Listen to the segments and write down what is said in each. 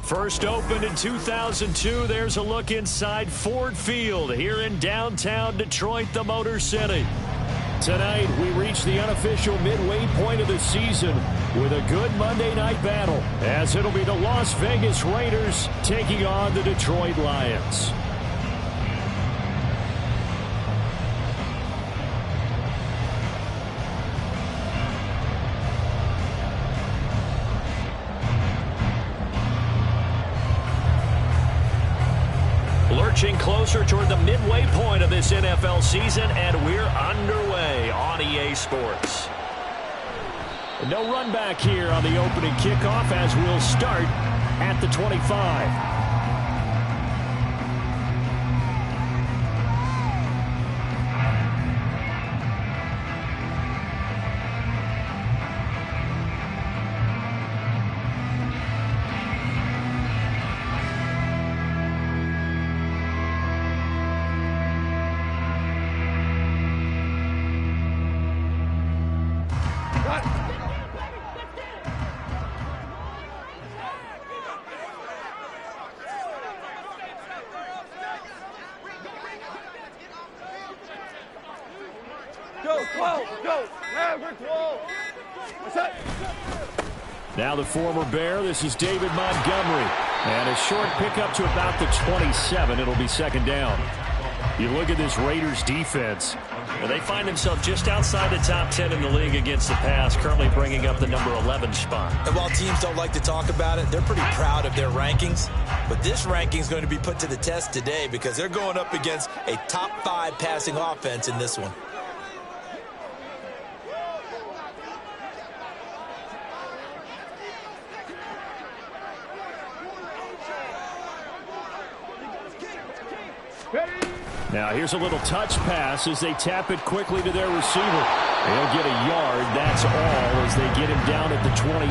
First opened in 2002, there's a look inside Ford Field here in downtown Detroit, the Motor City. Tonight, we reach the unofficial midway point of the season with a good Monday night battle, as it'll be the Las Vegas Raiders taking on the Detroit Lions. Lurching closer toward the midway point of this NFL season, and we're underway on EA Sports. No run back here on the opening kickoff as we'll start at the 25. Now the former Bear, this is David Montgomery. And a short pickup to about the 27. It'll be second down. You look at this Raiders defense. Well, they find themselves just outside the top 10 in the league against the pass, currently bringing up the number 11 spot. And while teams don't like to talk about it, they're pretty proud of their rankings. But this ranking is going to be put to the test today because they're going up against a top 5 passing offense in this one. Now here's a little touch pass as they tap it quickly to their receiver. They'll get a yard, that's all, as they get him down at the 28.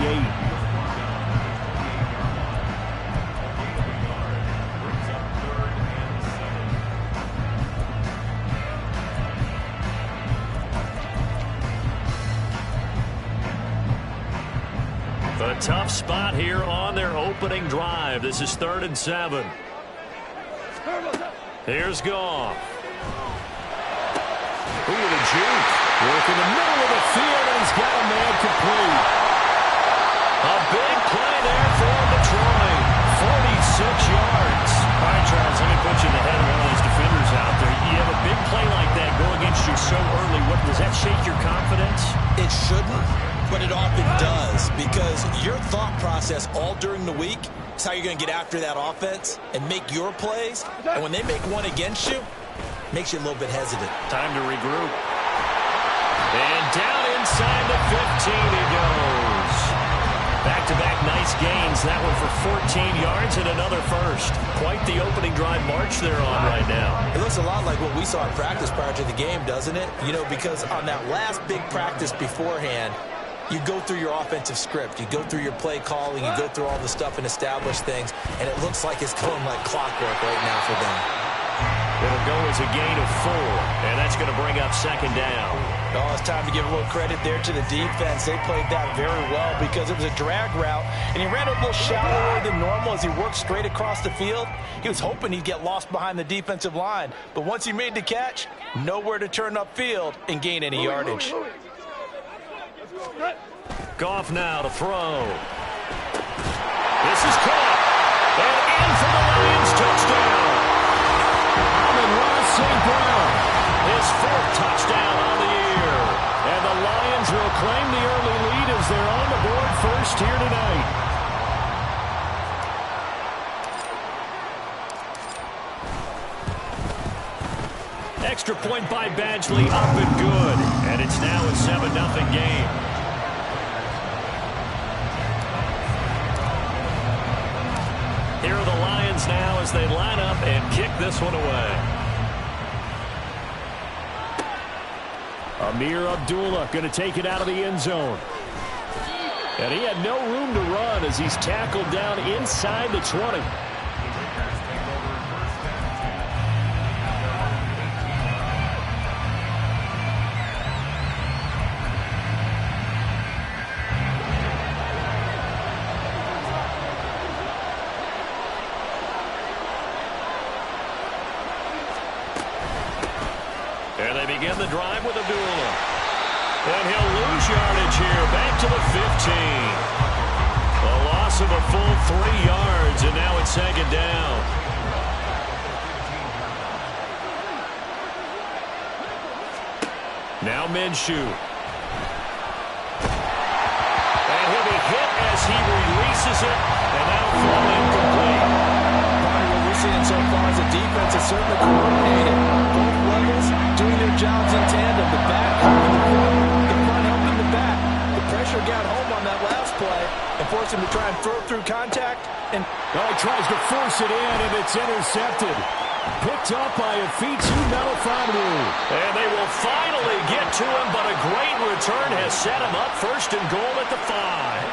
A tough spot here on their opening drive. This is 3rd and 7. Here's Goff. Ooh, the juke. Work in the middle of the field, and he's got a man complete. A big play there for Detroit. 46 yards. All right, Charles, let me put you in the head of one of those defenders out there. You have a big play like that go against you so early. What, does that shake your confidence? It shouldn't, but it often does, because your thought process all during the week is how you're going to get after that offense and make your plays. And when they make one against you, it makes you a little bit hesitant. Time to regroup. And down inside the 15 he goes. Back-to-back nice gains. That one for 14 yards and another first. Quite the opening drive march they're on right now. It looks a lot like what we saw in practice prior to the game, doesn't it? You know, because on that last big practice beforehand, you go through your offensive script. You go through your play calling. You go through all the stuff and establish things. And it looks like it's going like clockwork right now for them. It'll go as a gain of 4. And that's going to bring up second down. Oh, it's time to give a little credit there to the defense. They played that very well because it was a drag route. And he ran a little shallower than normal as he worked straight across the field. He was hoping he'd get lost behind the defensive line. But once he made the catch, nowhere to turn upfield and gain any yardage. Goff now to throw. This is caught. And in for the Lions touchdown. Amon-Ra St. Brown, his 4th touchdown on the year. And the Lions will claim the early lead as they're on the board first here tonight. Extra point by Badgley, up and good. And it's now a 7-0 game. Here are the Lions now as they line up and kick this one away. Amir Abdullah going to take it out of the end zone. And he had no room to run as he's tackled down inside the 20. they begin the drive with Abdullah. And he'll lose yardage here, back to the 15. A loss of a full 3 yards, and now it's second down. Now Minshew. And he'll be hit as he releases it, and that'll fall incomplete. What we're seeing so far is the defense is certainly coordinated. Both levels doing their jobs in tandem. The back helping the front helping the back. The pressure got home on that last play and forced him to try and throw through contact. And he tries to force it in, and it's intercepted. Picked up by Afitu Melifonwu. And they will finally get to him, but a great return has set him up first and goal at the 5.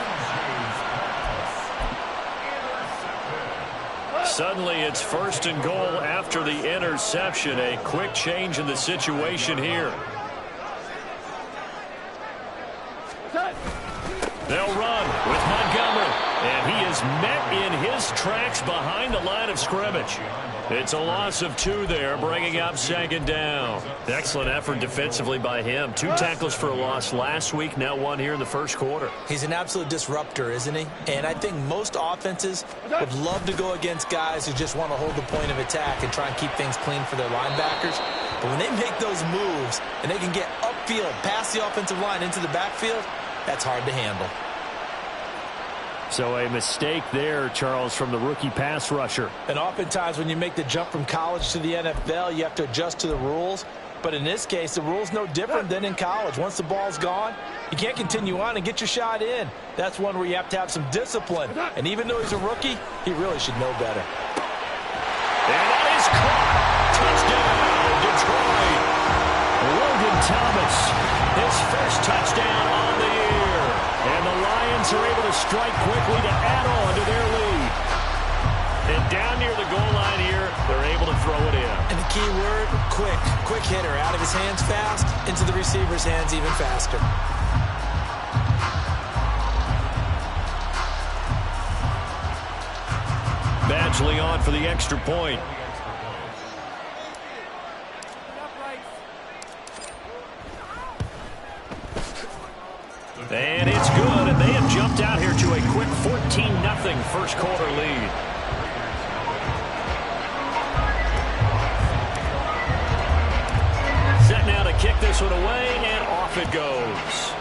Suddenly it's first and goal after the interception. A quick change in the situation here. They'll run with Montgomery, and he is met in his tracks behind the line of scrimmage. It's a loss of 2 there, bringing up second down. Excellent effort defensively by him. 2 tackles for a loss last week, now 1 here in the first quarter. He's an absolute disruptor, isn't he? And I think most offenses would love to go against guys who just want to hold the point of attack and try and keep things clean for their linebackers. But when they make those moves and they can get upfield, past the offensive line into the backfield, that's hard to handle. So a mistake there, Charles, from the rookie pass rusher. And oftentimes when you make the jump from college to the NFL, you have to adjust to the rules. But in this case, the rule's no different than in college. Once the ball's gone, you can't continue on and get your shot in. That's one where you have to have some discipline. And even though he's a rookie, he really should know better. And that is caught. Touchdown, Detroit. Logan Thomas, his first touchdown on the year. And the Lions are able to strike quickly to add on to their lead. And down near the goal line here, they're able to throw it in. And the key word, quick. Quick hitter. Out of his hands fast, into the receiver's hands even faster. Badgley on for the extra point. And it's good, and they have jumped out here to a quick 14-0 first quarter lead. Set now to kick this one away, and off it goes.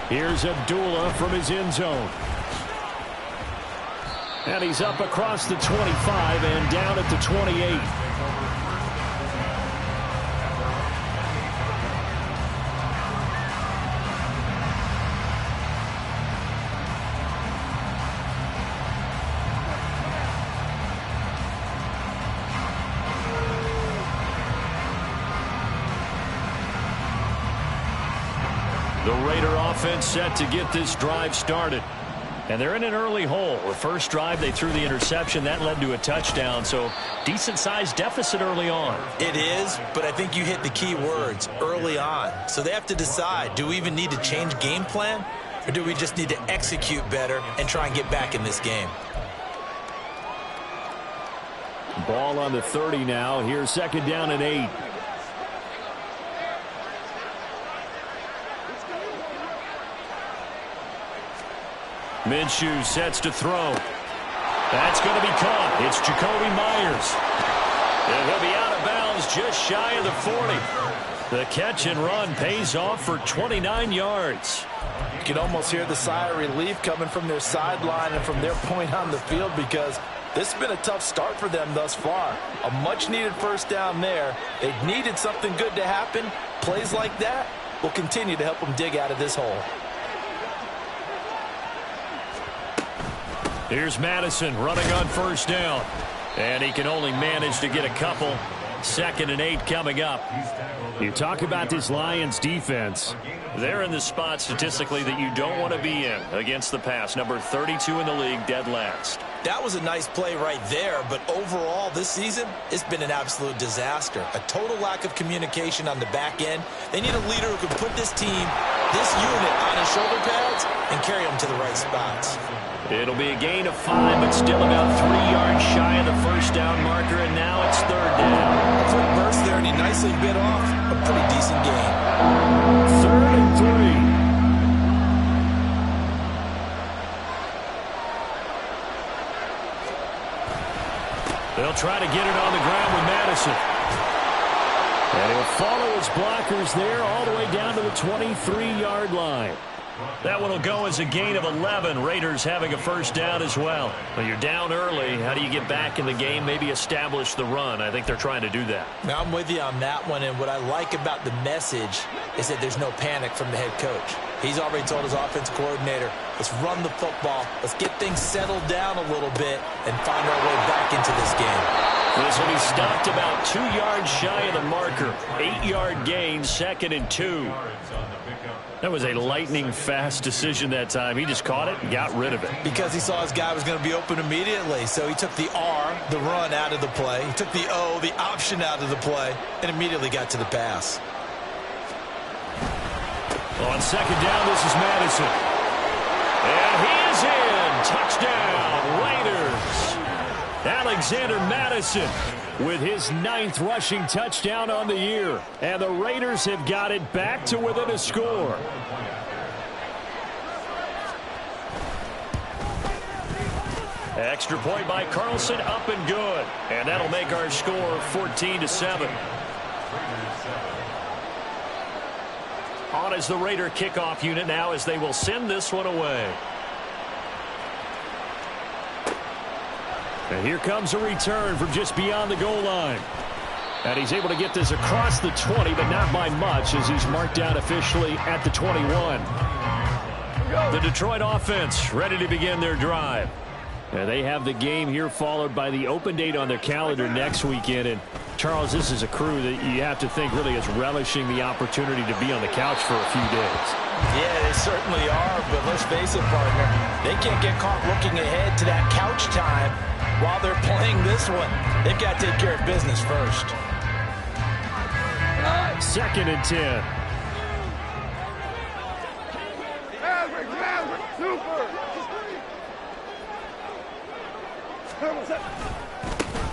Here's Abdullah from his end zone. And he's up across the 25 and down at the 28. The Raider offense set to get this drive started. And they're in an early hole. The first drive, they threw the interception. That led to a touchdown. So decent-sized deficit early on. It is, but I think you hit the key words, early on. So they have to decide, do we even need to change game plan? Or do we just need to execute better and try and get back in this game? Ball on the 30 now. Here's second down and 8. Minshew sets to throw. That's going to be caught. It's Jacoby Myers. And he'll be out of bounds just shy of the 40. The catch and run pays off for 29 yards. You can almost hear the sigh of relief coming from their sideline and from their point on the field, because this has been a tough start for them thus far. A much-needed first down there. They've needed something good to happen. Plays like that will continue to help them dig out of this hole. Here's Madison running on first down. And he can only manage to get a couple. Second and 8 coming up. You talk about this Lions defense. They're in the spot statistically that you don't want to be in against the pass. Number 32 in the league, dead last. That was a nice play right there, but overall this season, it's been an absolute disaster. A total lack of communication on the back end. They need a leader who can put this team, this unit, on his shoulder pads and carry them to the right spots. It'll be a gain of 5, but still about 3 yards shy of the first down marker, and now it's third down. A quick burst there, and he nicely bit off a pretty decent gain. 3rd and 3. They'll try to get it on the ground with Madison. And he'll follow his blockers there all the way down to the 23-yard line. That one will go as a gain of 11. Raiders having a first down as well. Well, you're down early. How do you get back in the game? Maybe establish the run. I think they're trying to do that. Now, I'm with you on that one, and what I like about the message is that there's no panic from the head coach. He's already told his offense coordinator, let's run the football, let's get things settled down a little bit and find our way back into this game. This will be stopped about 2 yards shy of the marker. 8-yard gain, 2nd and 2. That was a lightning-fast decision that time. He just caught it and got rid of it. Because he saw his guy was going to be open immediately. So he took the R, the run, out of the play. He took the O, the option, out of the play, and immediately got to the pass. On 2nd down, this is Madison. And he is in. Touchdown, Raiders. Alexander Madison with his 9th rushing touchdown on the year. And the Raiders have got it back to within a score. Extra point by Carlson, up and good. And that'll make our score 14-7. On is the Raider kickoff unit now as they will send this one away. And here comes a return from just beyond the goal line. And he's able to get this across the 20, but not by much as he's marked down officially at the 21. The Detroit offense ready to begin their drive. And they have the game here followed by the open date on their calendar next weekend. And Charles, this is a crew that you have to think really is relishing the opportunity to be on the couch for a few days. Yeah, they certainly are, but let's face it, partner, they can't get caught looking ahead to that couch time while they're playing this one. They've got to take care of business first. 2nd and 10.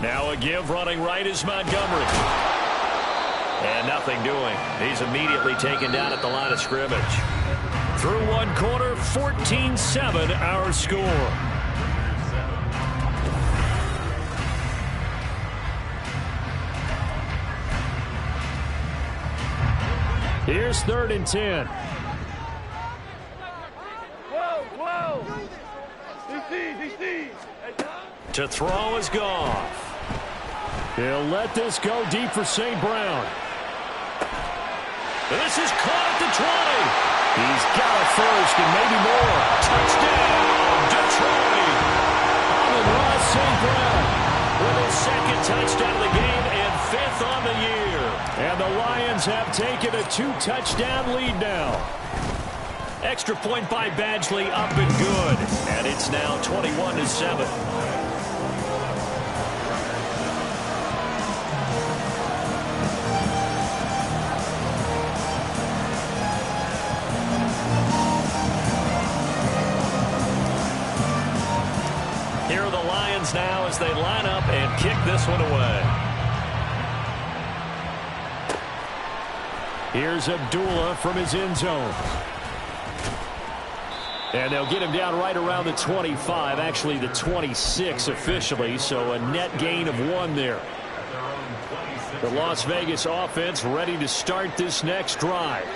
Now a give running right is Montgomery. And nothing doing. He's immediately taken down at the line of scrimmage. Through one quarter, 14-7 our score. Here's 3rd and 10. Whoa. To throw is Goff. He'll let this go deep for St. Brown. This is caught at the 20. He's got it first and maybe more. Touchdown, Detroit. Amon-Ra St. Brown with his 2nd touchdown of the game and 5th on the year. And the Lions have taken a 2-touchdown lead now. Extra point by Badgley, up and good. And it's now 21-7. Here are the Lions now as they line up and kick this one away. Here's Abdullah from his end zone. And they'll get him down right around the 25, actually the 26 officially, so a net gain of 1 there. The Las Vegas offense ready to start this next drive.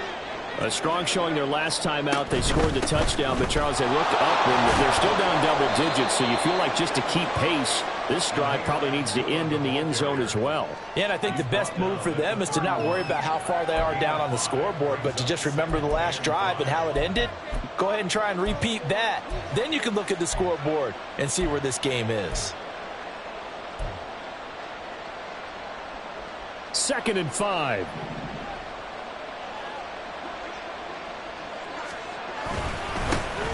A strong showing their last time out. They scored the touchdown, but Charles, they looked up and they're still down double digits, so you feel like just to keep pace, this drive probably needs to end in the end zone as well. Yeah, and I think the best move for them is to not worry about how far they are down on the scoreboard, but to just remember the last drive and how it ended. Go ahead and try and repeat that. Then you can look at the scoreboard and see where this game is. 2nd and 5.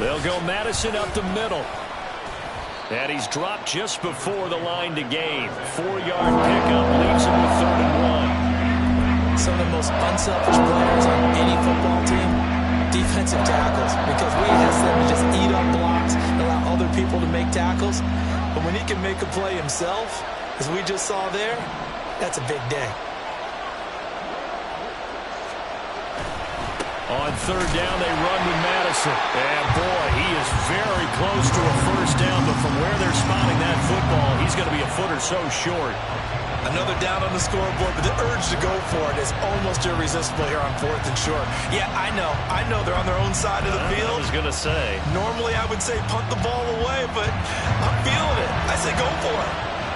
They'll go Madison up the middle. And he's dropped just before the line to gain. 4-yard pickup leaves him with 3rd and 1. Some of the most unselfish players on any football team, defensive tackles, because we ask them to just eat up blocks and allow other people to make tackles. But when he can make a play himself, as we just saw there, that's a big day. On third down, they run with Madison. And, boy, he is very close to a first down. But from where they're spotting that football, he's going to be a foot or so short. Another down on the scoreboard, but the urge to go for it is almost irresistible here on 4th and short. Yeah, I know they're on their own side of the field. I was going to say. Normally, I would say punt the ball away, but I'm feeling it. I say go for it.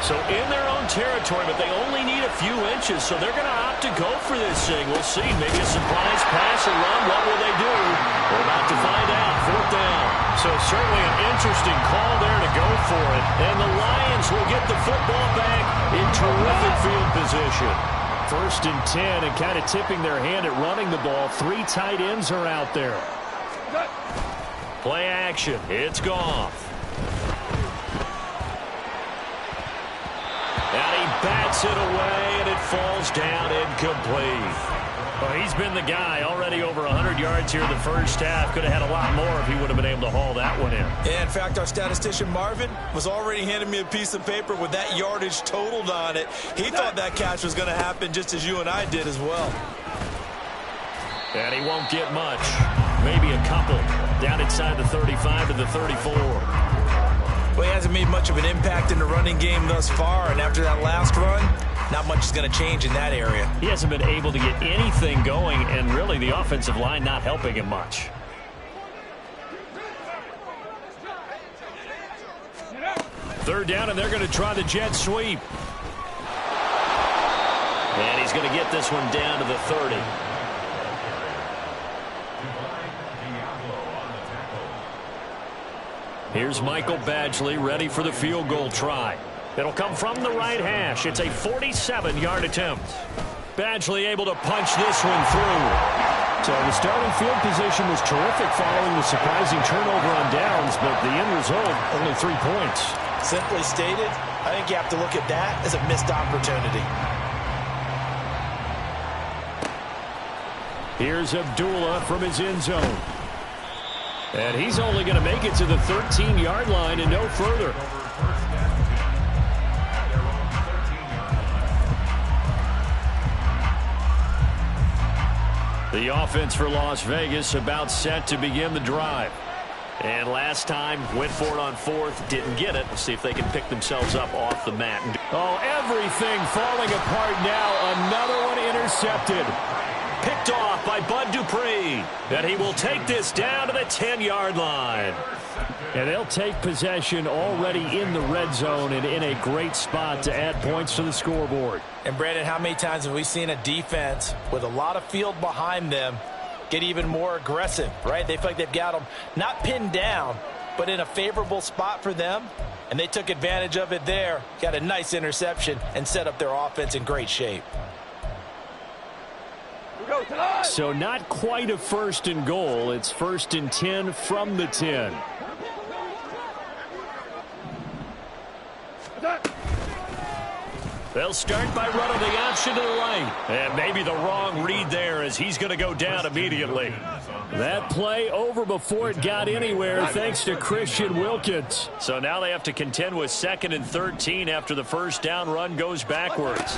So in their own territory, but they only need a few inches, so they're going to opt to go for this thing. We'll see. Maybe a surprise pass or run. What will they do? We're about to find out. 4th down. So certainly an interesting call there to go for it. And the Lions will get the football back in terrific field position. 1st and 10, and kind of tipping their hand at running the ball. 3 tight ends are out there. Play action. It's Goff. And he bats it away, and it falls down incomplete. Well, he's been the guy already over 100 yards here in the first half. Could have had a lot more if he would have been able to haul that one in. Yeah, in fact, our statistician Marvin was already handing me a piece of paper with that yardage totaled on it. He thought that catch was going to happen just as you and I did as well. And he won't get much. Maybe a couple. Down inside the 35 to the 34. Well, he hasn't made much of an impact in the running game thus far, and after that last run, not much is going to change in that area. He hasn't been able to get anything going, and really the offensive line not helping him much. Third down, and they're going to try the jet sweep. And he's going to get this one down to the 30. Here's Michael Badgley ready for the field goal try. It'll come from the right hash. It's a 47-yard attempt. Badgley able to punch this one through. So the starting field position was terrific following the surprising turnover on downs, but the end result, only 3 points. Simply stated, I think you have to look at that as a missed opportunity. Here's Abdullah from his end zone. And he's only going to make it to the 13-yard line and no further. The offense for Las Vegas about set to begin the drive. And last time, went for it on 4th, didn't get it. We'll see if they can pick themselves up off the mat. Oh, everything falling apart now. Another one intercepted. Picked off by Bud Dupree. And he will take this down to the 10-yard line. And they'll take possession already in the red zone and in a great spot to add points to the scoreboard. And, Brandon, how many times have we seen a defense with a lot of field behind them get even more aggressive, right? They feel like they've got them not pinned down, but in a favorable spot for them. And they took advantage of it there, got a nice interception, and set up their offense in great shape. So not quite a 1st and goal. It's 1st and 10 from the 10. They'll start by running the option to the right. And maybe the wrong read there as he's going to go down immediately. That play over before it got anywhere thanks to Christian Wilkins. So now they have to contend with 2nd and 13 after the first down run goes backwards.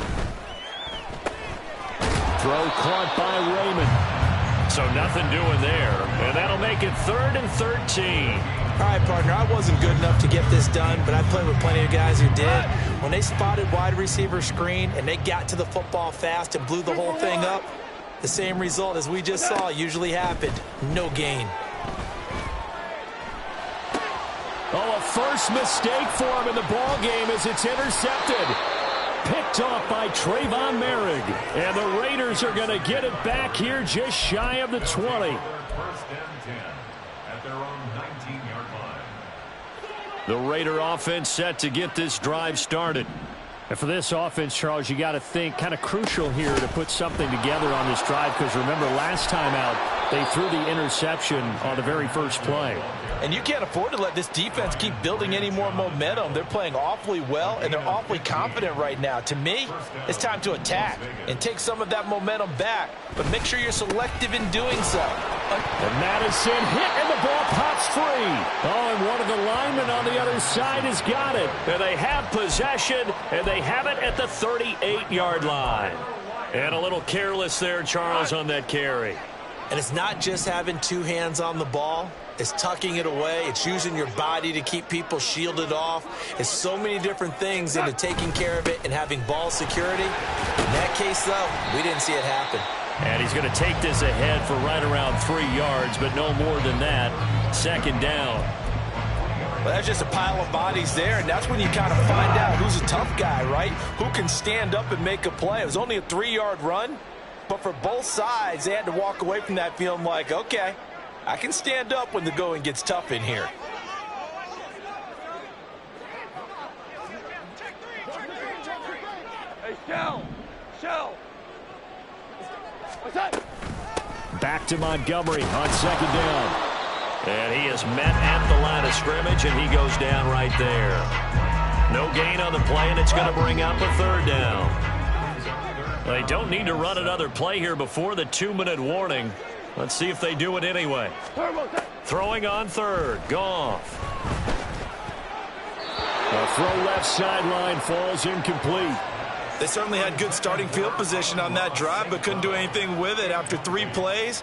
Throw caught by Raymond. So nothing doing there. And that'll make it 3rd and 13. All right, partner, I wasn't good enough to get this done, but I played with plenty of guys who did. When they spotted wide receiver screen and they got to the football fast and blew the whole thing up, the same result as we just saw usually happened. No gain. Oh, a first mistake for him in the ball game as it's intercepted. Picked off by Trayvon Merrick. And the Raiders are going to get it back here just shy of the 20. The Raider offense set to get this drive started. And for this offense, Charles, you got to think kind of crucial here to put something together on this drive because remember last time out, They threw the interception on the very first play. And you can't afford to let this defense keep building any more momentum. They're playing awfully well, and they're awfully confident right now. To me, it's time to attack and take some of that momentum back, but make sure you're selective in doing so. And Madison hit, and the ball pops free. Oh, and one of the linemen on the other side has got it. And they have possession, and they have it at the 38-yard line. And a little careless there, Charles, on that carry. And it's not just having two hands on the ball. It's tucking it away. It's using your body to keep people shielded off. It's so many different things into taking care of it and having ball security. In that case, though, we didn't see it happen. And he's going to take this ahead for right around 3 yards, but no more than that. Second down. Well, that's just a pile of bodies there, and that's when you kind of find out who's a tough guy, right? Who can stand up and make a play. It was only a 3-yard run, but for both sides, they had to walk away from that feeling like, okay, I can stand up when the going gets tough in here. Hey, Shell. What's that? Back to Montgomery on second down. And he is met at the line of scrimmage, and he goes down right there. No gain on the play, and it's going to bring up a third down. They don't need to run another play here before the 2-minute warning. Let's see if they do it anyway. Throwing on third. Goff. A throw left sideline falls incomplete. They certainly had good starting field position on that drive, but couldn't do anything with it after 3 plays.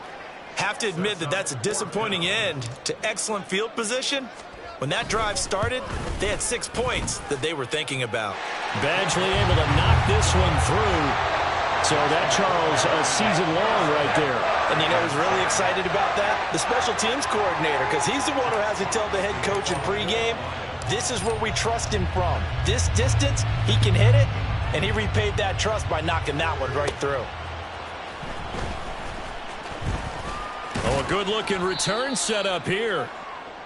Have to admit that that's a disappointing end to excellent field position. When that drive started, they had 6 points that they were thinking about. Badgley able to knock this one through. So that, Charles, a season long right there. And you know who's really excited about that? The special teams coordinator, because he's the one who has to tell the head coach in pregame, this is where we trust him from. This distance, he can hit it, and he repaid that trust by knocking that one right through. Oh, a good-looking return set up here.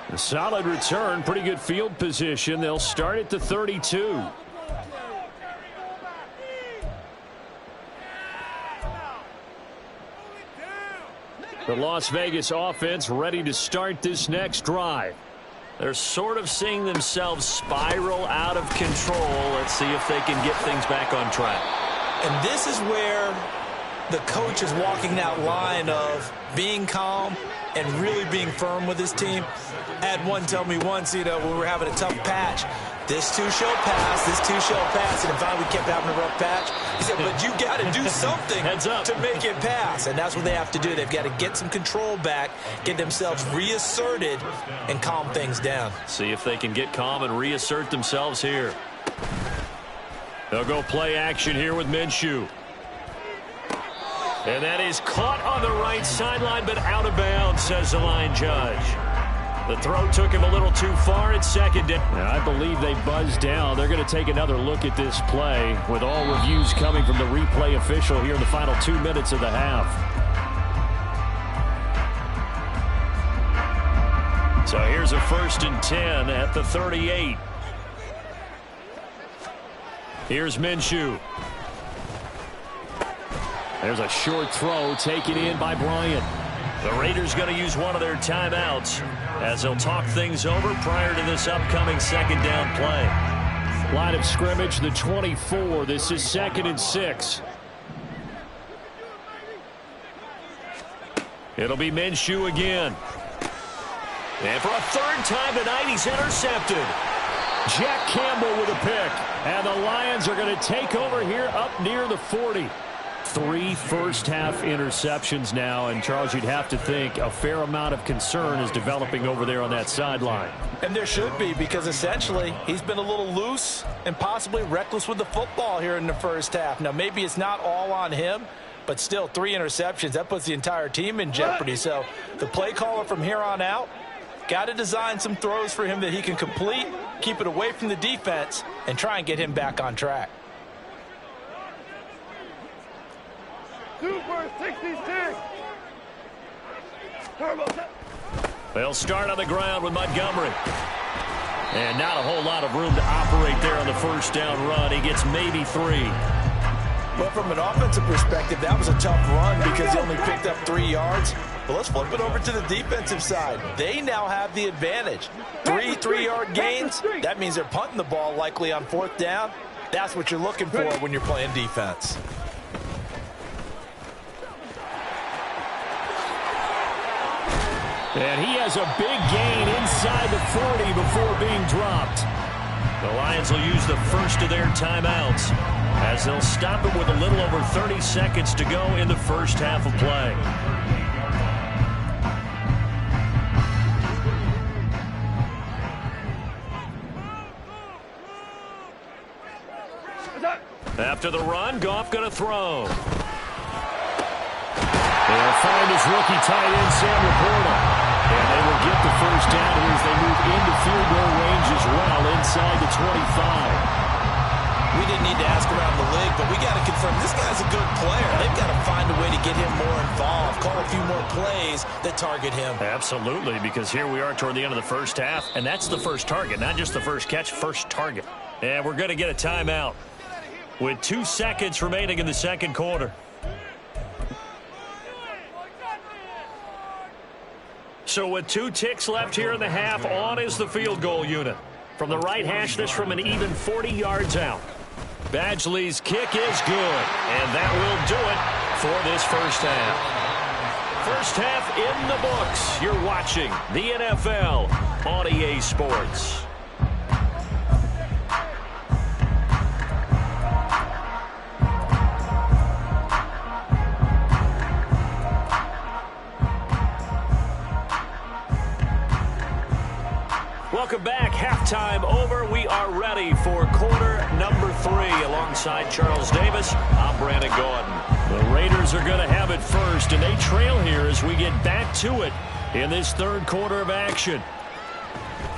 A solid return, pretty good field position. They'll start at the 32. The Las Vegas offense ready to start this next drive. They're sort of seeing themselves spiral out of control. Let's see if they can get things back on track. And this is where the coach is walking that line of being calm and really being firm with his team. I had one tell me once, when we were having a tough patch, this too shall pass, this too shall pass, and finally we kept having a rough patch. He said, but you got to do something to make it pass, and that's what they have to do. They've got to get some control back, get themselves reasserted, and calm things down. See if they can get calm and reassert themselves here. They'll go play action here with Minshew. And that is caught on the right sideline, but out of bounds, says the line judge. The throw took him a little too far at second down. I believe they buzzed down. They're going to take another look at this play with all reviews coming from the replay official here in the final 2 minutes of the half. So here's a 1st and 10 at the 38. Here's Minshew. There's a short throw taken in by Bryant. The Raiders going to use one of their timeouts as they'll talk things over prior to this upcoming second down play. Line of scrimmage, the 24. This is 2nd and 6. It'll be Minshew again. And for a 3rd time tonight, he's intercepted. Jack Campbell with a pick. And the Lions are going to take over here up near the 40. 3 first-half interceptions now, and Charles, you'd have to think a fair amount of concern is developing over there on that sideline. And there should be, because essentially he's been a little loose and possibly reckless with the football here in the first half. Now, maybe it's not all on him, but still 3 interceptions. That puts the entire team in jeopardy. So the play caller from here on out got to design some throws for him that he can complete, keep it away from the defense, and try and get him back on track. Super 66. They'll start on the ground with Montgomery. And not a whole lot of room to operate there on the first down run. He gets maybe 3. But from an offensive perspective, that was a tough run because he only picked up 3 yards. But let's flip it over to the defensive side. They now have the advantage. 3-3-yard gains, that means they're punting the ball likely on 4th down. That's what you're looking for when you're playing defense. And he has a big gain inside the 40 before being dropped. The Lions will use the first of their timeouts as they'll stop it with a little over 30 seconds to go in the first half of play. After the run, Goff going to throw. They'll find his rookie tight end, Sam Laporta. And they will get the first down here as they move into field goal range as well inside the 25. We didn't need to ask around the league, but we got to confirm this guy's a good player. They've got to find a way to get him more involved, call a few more plays that target him. Absolutely, because here we are toward the end of the first half, and that's the first target, not just the first catch, first target. And we're going to get a timeout with 2 seconds remaining in the second quarter. So with 2 ticks left here in the half, on is the field goal unit. From the right hash, this from an even 40 yards out. Badgley's kick is good, and that will do it for this first half. First half in the books. You're watching the NFL on EA Sports. Welcome back. Halftime over. We are ready for quarter number 3. Alongside Charles Davis, I'm Brandon Gordon. The Raiders are going to have it first, and they trail here as we get back to it in this third quarter of action.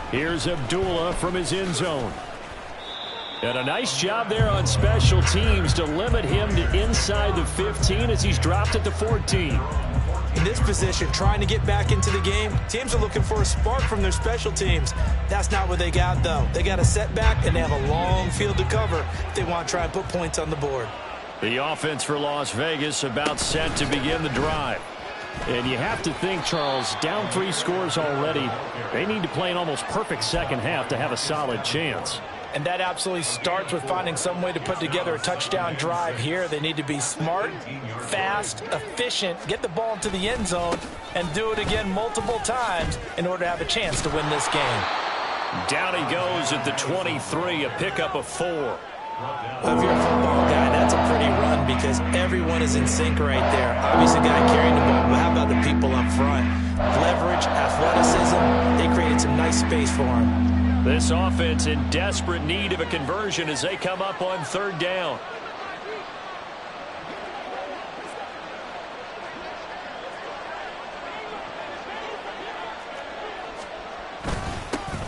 Here's Abdullah from his end zone. And a nice job there on special teams to limit him to inside the 15 as he's dropped at the 14. In this position, trying to get back into the game, teams are looking for a spark from their special teams. That's not what they got, though. They got a setback, and they have a long field to cover if they want to try and put points on the board. The offense for Las Vegas about set to begin the drive. And you have to think, Charles, down 3 scores already. They need to play an almost perfect second half to have a solid chance. And that absolutely starts with finding some way to put together a touchdown drive here. They need to be smart, fast, efficient, get the ball into the end zone, and do it again multiple times in order to have a chance to win this game. Down he goes at the 23, a pickup of 4. Well, if you're a football guy, that's a pretty run because everyone is in sync right there. Obviously, a guy carrying the ball, but how about the people up front? Leverage, athleticism, they created some nice space for him. This offense in desperate need of a conversion as they come up on 3rd down.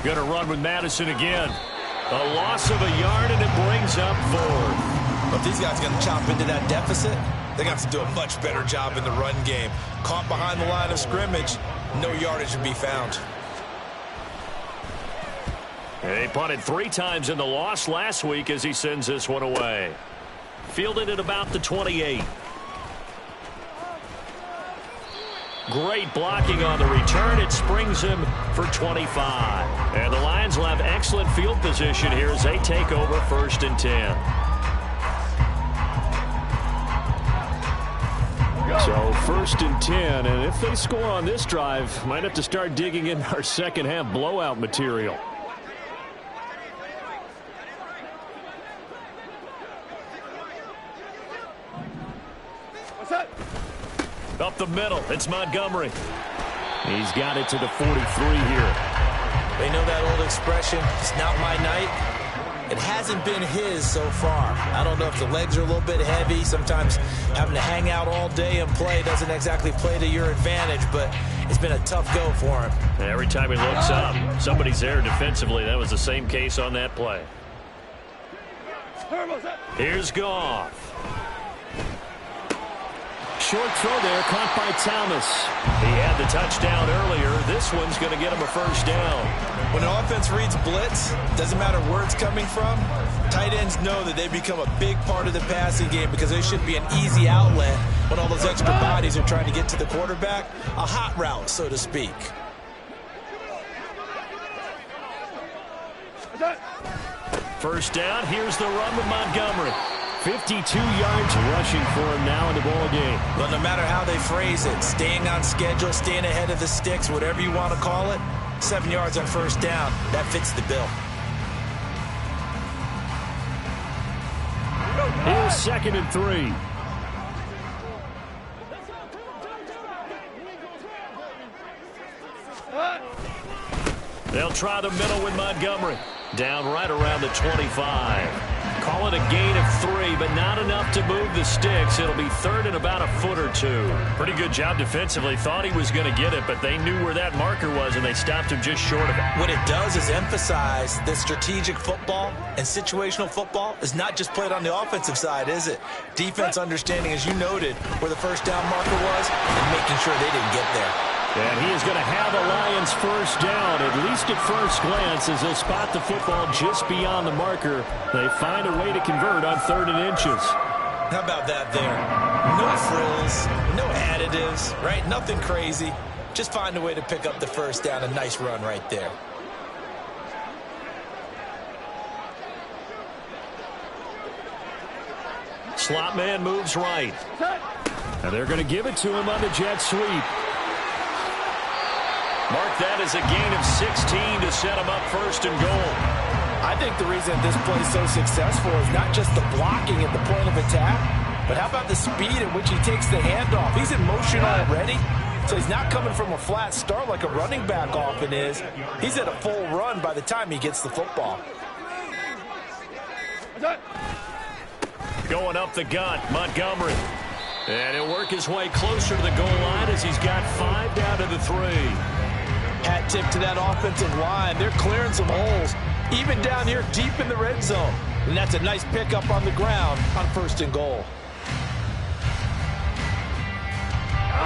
Going to run with Madison again. A loss of a yard, and it brings up 4. But if these guys are going to chop into that deficit, they're going to have to do a much better job in the run game. Caught behind the line of scrimmage, no yardage to be found. They punted 3 times in the loss last week as he sends this one away. Fielded at about the 28. Great blocking on the return. It springs him for 25. And the Lions will have excellent field position here as they take over 1st and 10. So 1st and 10, and if they score on this drive, might have to start digging in our second half blowout material. Up the middle, it's Montgomery. He's got it to the 43 here. They know that old expression, it's not my night. It hasn't been his so far. I don't know if the legs are a little bit heavy. Sometimes having to hang out all day and play doesn't exactly play to your advantage, but it's been a tough go for him. Every time he looks up, somebody's there defensively. That was the same case on that play. Here's Goff. short throw there, caught by Thomas. He had the touchdown earlier. This one's going to get him a first down. When an offense reads blitz, doesn't matter where it's coming from, tight ends know that they become a big part of the passing game because they should be an easy outlet when all those extra bodies are trying to get to the quarterback. A hot route, so to speak. First down, here's the run with Montgomery. 52 yards rushing for him now in the ball game. But no matter how they phrase it, staying on schedule, staying ahead of the sticks, whatever you want to call it, 7 yards on first down, that fits the bill. Here's 2nd and 3. They'll try the middle with Montgomery. Down right around the 25. Call it a gain of 3, but not enough to move the sticks. It'll be 3rd and about a foot or 2. Pretty good job defensively. Thought he was going to get it, but they knew where that marker was, and they stopped him just short of it. What it does is emphasize that strategic football and situational football is not just played on the offensive side, is it? Defense understanding, as you noted, where the first down marker was and making sure they didn't get there. And he is going to have a Lions first down, at least at first glance, as they'll spot the football just beyond the marker. They find a way to convert on 3rd and inches. How about that there? No frills, no additives, right? Nothing crazy. Just find a way to pick up the first down. A nice run right there. Slot man moves right. Now they're going to give it to him on the jet sweep. Mark that as a gain of 16 to set him up 1st and goal. I think the reason this play is so successful is not just the blocking at the point of attack, but how about the speed at which he takes the handoff? He's in motion already, so he's not coming from a flat start like a running back often is. He's at a full run by the time he gets the football. Going up the gut, Montgomery. And he'll work his way closer to the goal line as he's got 5 down to the 3. Hat tip to that offensive line. They're clearing some holes, even down here deep in the red zone. And that's a nice pickup on the ground on 1st and goal.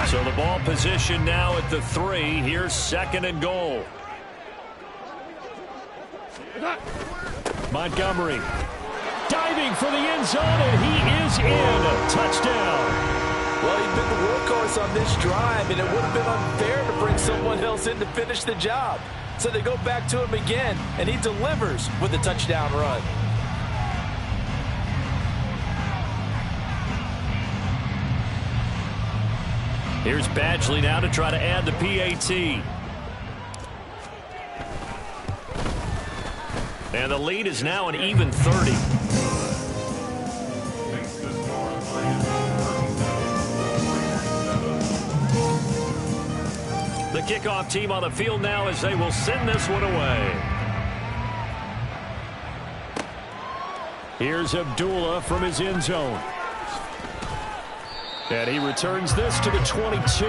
So the ball position now at the 3. Here's 2nd and goal. Montgomery diving for the end zone, and he is in. Touchdown. Well, he's been the workhorse on this drive, and it would have been unfair to bring someone else in to finish the job. So they go back to him again, and he delivers with a touchdown run. Here's Badgley now to try to add the PAT. And the lead is now an even 30. The kickoff team on the field now as they will send this one away. Here's Abdullah from his end zone. And he returns this to the 22.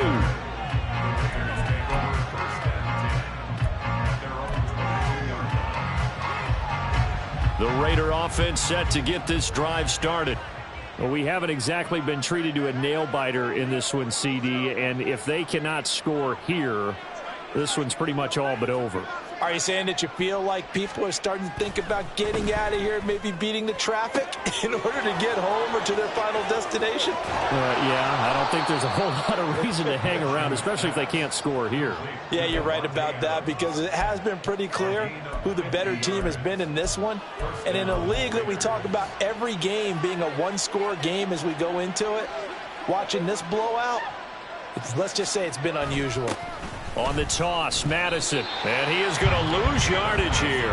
The Raider offense set to get this drive started. Well, we haven't exactly been treated to a nail-biter in this one, CD, and if they cannot score here, this one's pretty much all but over. Are you saying that you feel like people are starting to think about getting out of here, maybe beating the traffic in order to get home or to their final destination? Yeah, I don't think there's a whole lot of reason to hang around, especially if they can't score here. Yeah, you're right about that, because it has been pretty clear who the better team has been in this one. And in a league that we talk about every game being a one-score game as we go into it, watching this blowout, let's just say it's been unusual. On the toss, Madison, and he is going to lose yardage here.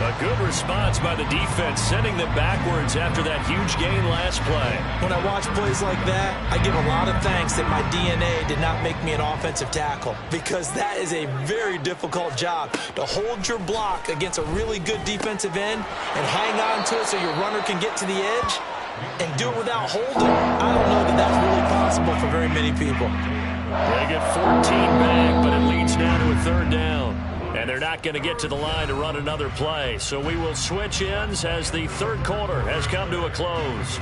A good response by the defense, sending them backwards after that huge gain last play. When I watch plays like that, I give a lot of thanks that my DNA did not make me an offensive tackle, because that is a very difficult job to hold your block against a really good defensive end and hang on to it so your runner can get to the edge and do it without holding. I don't know that that's really possible for very many people. They get 14 back, but it leads now to a 3rd down. And they're not going to get to the line to run another play. So we will switch ends as the third quarter has come to a close.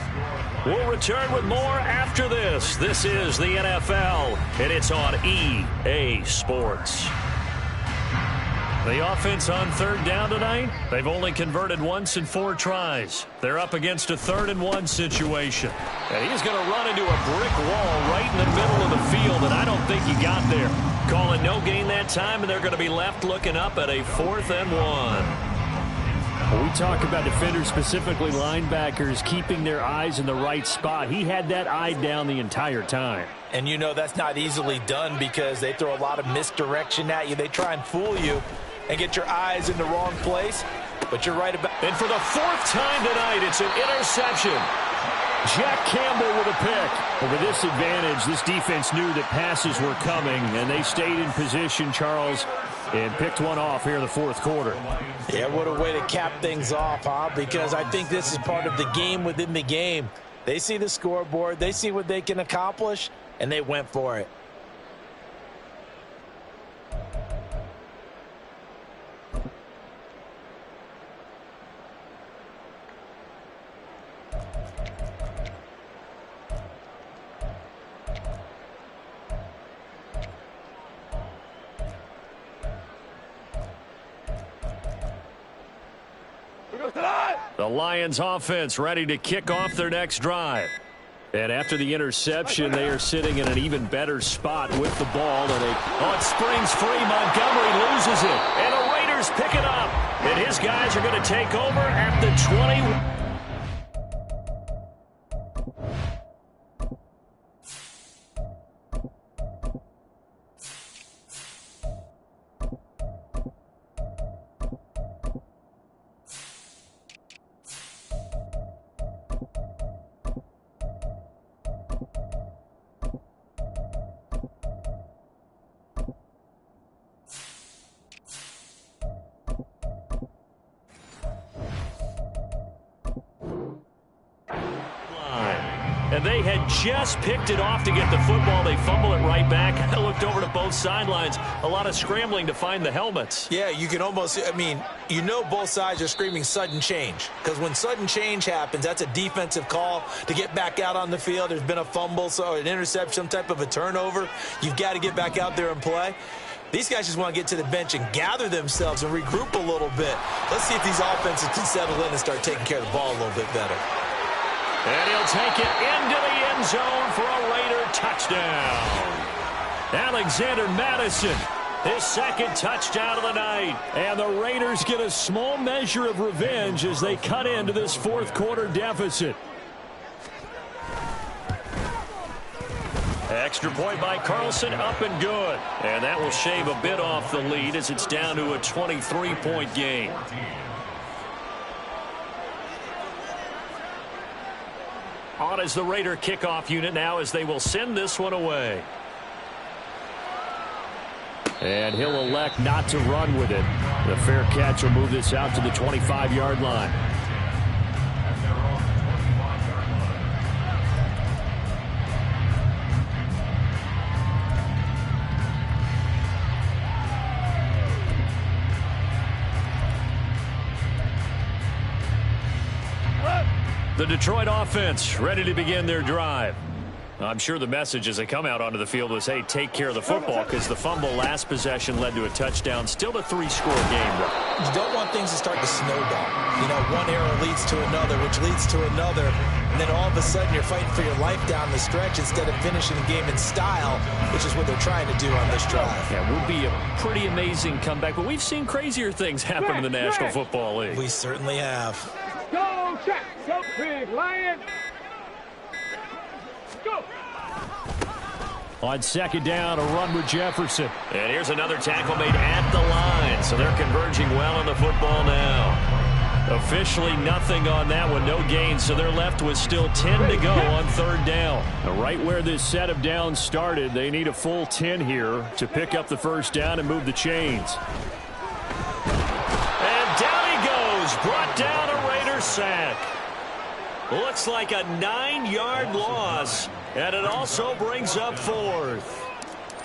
We'll return with more after this. This is the NFL, and it's on EA Sports. The offense on third down tonight, they've only converted once in 4 tries. They're up against a 3rd-and-1 situation. And he's going to run into a brick wall right in the middle of the field, and I don't think he got there. Calling no gain that time, and they're going to be left looking up at a 4th-and-1. We talk about defenders, specifically linebackers, keeping their eyes in the right spot. He had that eye down the entire time. And you know that's not easily done because they throw a lot of misdirection at you. They try and fool you and get your eyes in the wrong place. But you're right about... And for the 4th time tonight, it's an interception. Jack Campbell with a pick. Over this advantage, this defense knew that passes were coming, and they stayed in position, Charles, and picked one off here in the 4th quarter. Yeah, what a way to cap things off, huh? Because I think this is part of the game within the game. They see the scoreboard, they see what they can accomplish, and they went for it. The Lions offense ready to kick off their next drive. And after the interception, they are sitting in an even better spot with the ball. And it springs free. Montgomery loses it. And the Raiders pick it up. And his guys are going to take over at the 20. And they had just picked it off to get the football. They fumble it right back. I looked over to both sidelines. A lot of scrambling to find the helmets. Yeah, you can almost, I mean, you know both sides are screaming sudden change. Because when sudden change happens, that's a defensive call to get back out on the field. There's been a fumble, so an interception, some type of a turnover. You've got to get back out there and play. These guys just want to get to the bench and gather themselves and regroup a little bit. Let's see if these offenses can settle in and start taking care of the ball a little bit better. And he'll take it into the end zone for a Raider touchdown. Alexander Madison, his 2nd touchdown of the night. And the Raiders get a small measure of revenge as they cut into this 4th quarter deficit. Extra point by Carlson, up and good. And that will shave a bit off the lead as it's down to a 23-point game. On as the Raider kickoff unit now as they will send this one away. And he'll elect not to run with it. The fair catch will move this out to the 25-yard line. The Detroit offense ready to begin their drive. I'm sure the message as they come out onto the field was, hey, take care of the football, because the fumble last possession led to a touchdown. Still a 3-score game. You don't want things to start to snowball. You know, one error leads to another, which leads to another. And then all of a sudden you're fighting for your life down the stretch instead of finishing the game in style, which is what they're trying to do on this drive. Yeah, it would be a pretty amazing comeback. But we've seen crazier things happen in the National Football League. We certainly have. Go, check. Go, big Lion. Go. On 2nd down, a run with Jefferson. And here's another tackle made at the line. So they're converging well on the football now. Officially nothing on that one, no gain. So they're left with still 10 to go on 3rd down. Now, right where this set of downs started, they need a full 10 here to pick up the 1st down and move the chains. And down he goes. Brought down a Raider sack. Looks like a 9-yard loss. And it also brings up 4th.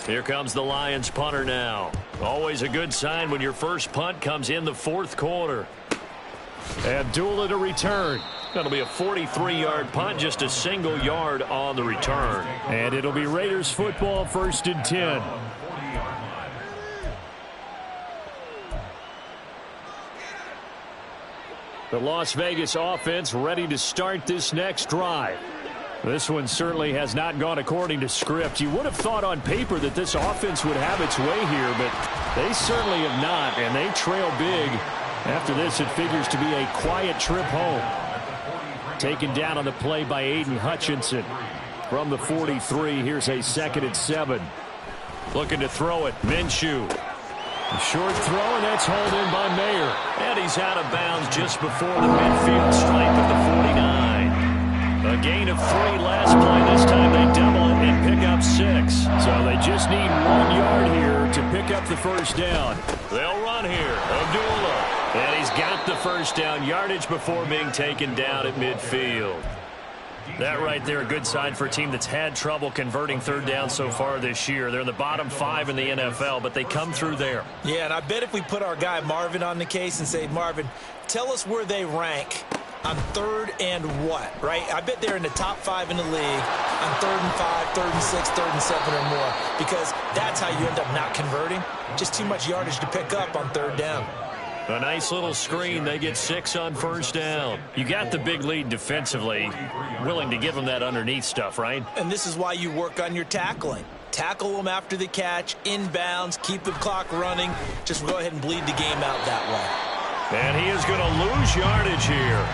Here comes the Lions punter now. Always a good sign when your first punt comes in the fourth quarter. Abdullah to return. That'll be a 43-yard punt, just a single yard on the return. And it'll be Raiders football, 1st and 10. The Las Vegas offense ready to start this next drive. This one certainly has not gone according to script. You would have thought on paper that this offense would have its way here, but they certainly have not, and they trail big. After this, it figures to be a quiet trip home. Taken down on the play by Aiden Hutchinson. From the 43, here's a 2nd and 7. Looking to throw it, Minshew. A short throw, and that's hauled in by Mayer. And he's out of bounds just before the midfield stripe of the 49. A gain of 3 last play. This time they double it and pick up 6. So they just need 1 yard here to pick up the first down. They'll run here. Abdullah. And he's got the first down yardage before being taken down at midfield. That right there, a good sign for a team that's had trouble converting 3rd down so far this year. They're in the bottom 5 in the NFL, but they come through there. Yeah, and I bet if we put our guy Marvin on the case and say, Marvin, tell us where they rank on 3rd and what, right? I bet they're in the top 5 in the league on 3rd and 5, 3rd and 6, 3rd and 7 or more, because that's how you end up not converting. Just too much yardage to pick up on 3rd down. A nice little screen. They get 6 on 1st down. You got the big lead defensively. Willing to give them that underneath stuff, right? And this is why you work on your tackling. Tackle them after the catch, inbounds, keep the clock running. Just go ahead and bleed the game out that way. And he is going to lose yardage here.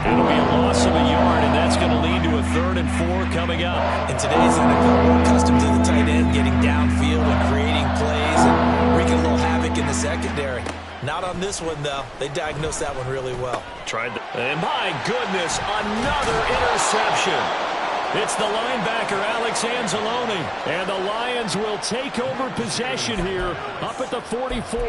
It'll be a loss of a yard, and that's going to lead to a 3rd and 4 coming up. In today's NFL, we're accustomed to the tight end getting downfield and creating plays and wreaking a little havoc in the secondary. Not on this one, though. They diagnosed that one really well. And my goodness, another interception. It's the linebacker, Alex Anzalone. And the Lions will take over possession here up at the 44.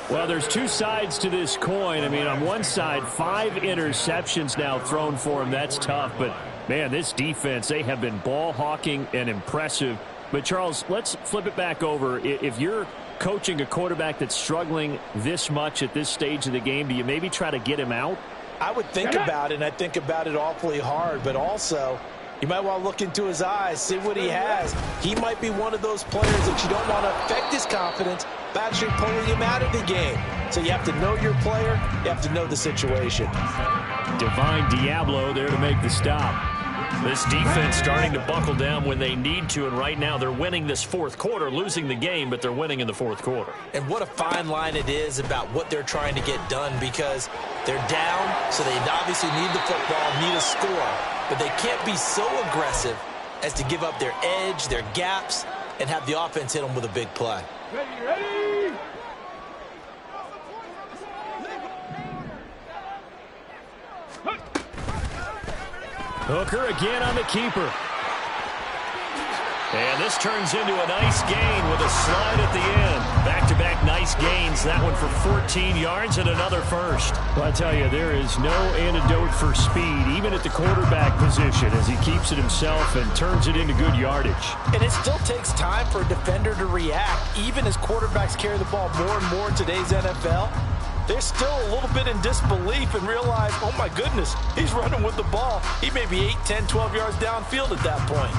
Well, there's 2 sides to this coin. I mean, on one side, 5 interceptions now thrown for him. That's tough. But, man, this defense, they have been ball hawking and impressive. But, Charles, let's flip it back over. If you're coaching a quarterback that's struggling this much at this stage of the game, do you maybe try to get him out? I would think about it, and I think about it awfully hard, but also you might want to look into his eyes, see what he has. He might be one of those players that you don't want to affect his confidence by actually pulling him out of the game. So you have to know your player, you have to know the situation. Divine Diablo there to make the stop. This defense starting to buckle down when they need to, and right now they're winning this 4th quarter, losing the game, but they're winning in the 4th quarter. And what a fine line it is about what they're trying to get done, because they're down, so they obviously need the football, need a score, but they can't be so aggressive as to give up their edge, their gaps, and have the offense hit them with a big play. Ready. Hooker again on the keeper. And this turns into a nice gain with a slide at the end. Back-to-back nice gains. That one for 14 yards and another first. Well, I tell you, there is no antidote for speed, even at the quarterback position, as he keeps it himself and turns it into good yardage. And it still takes time for a defender to react, even as quarterbacks carry the ball more and more in today's NFL. They're still a little bit in disbelief and realize, oh my goodness, he's running with the ball. He may be 8, 10, 12 yards downfield at that point.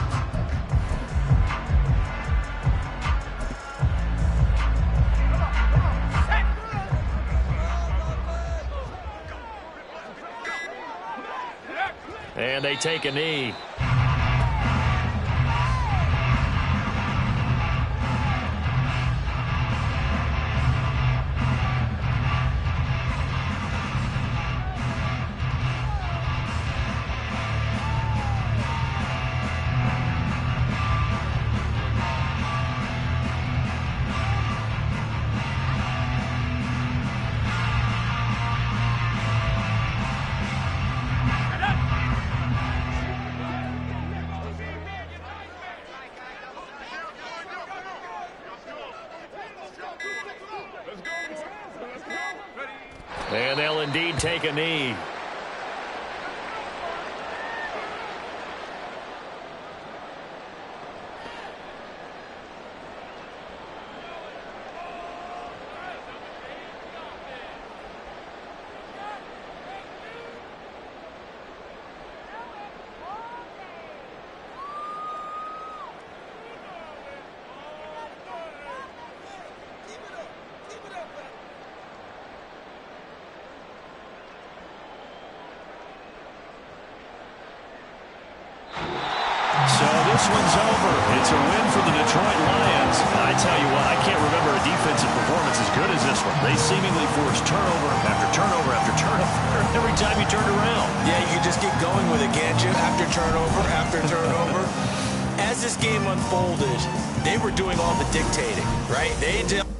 And they take a knee. And they'll indeed take a knee. this one's over. It's a win for the Detroit Lions. I tell you what, I can't remember a defensive performance as good as this one. They seemingly forced turnover after turnover after turnover every time you turned around. Yeah, you can just get going with it, can't you? After turnover. As this game unfolded, they were doing all the dictating, right? They did.